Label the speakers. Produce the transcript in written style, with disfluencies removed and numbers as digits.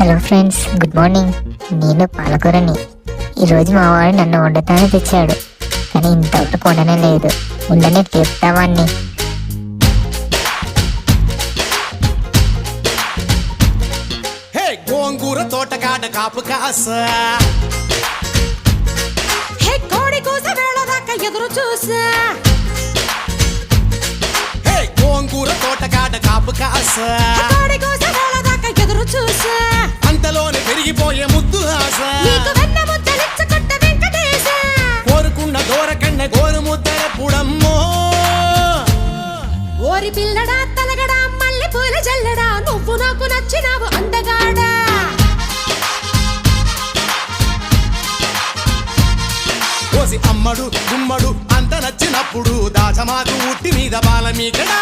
Speaker 1: Hello friends, good morning. నేను పాలకూరని. ఈరోజు మా వాడు నన్ను వండుతానే తెచ్చాడు, కానీ ఇంతవరకు వండనే లేదు. ఉండనే చెప్తావాన్ని.
Speaker 2: గోంగూర తోటకాడ కాపు కాస,
Speaker 3: కోడి కూస వేళ దాకా ఎదురు చూసా.
Speaker 2: గోంగూర తోటకాడ కాపు కాస,
Speaker 3: కోడి కూస వేళ దాకా ఎదురు చూసా.
Speaker 2: అంతలోనే పెరిగిపోయే ముద్దు ఆశ,
Speaker 3: నీకు వెన్న ముద్దలిచ్చుకుంట వెంకటేశ.
Speaker 2: కోరుకున్న దూరకన్న గోరు ముద్దల పుడమ్మో.
Speaker 3: ఓరి పిల్లడా తలగడా మల్లె పూల జల్లడా, నువ్వు నాకు నచ్చినావు అందగాడా.
Speaker 2: కోసి అమ్మడు గుమ్మడు అంత నచ్చినప్పుడు దాచమాకు ఉట్టి మీద బాల మీకడా.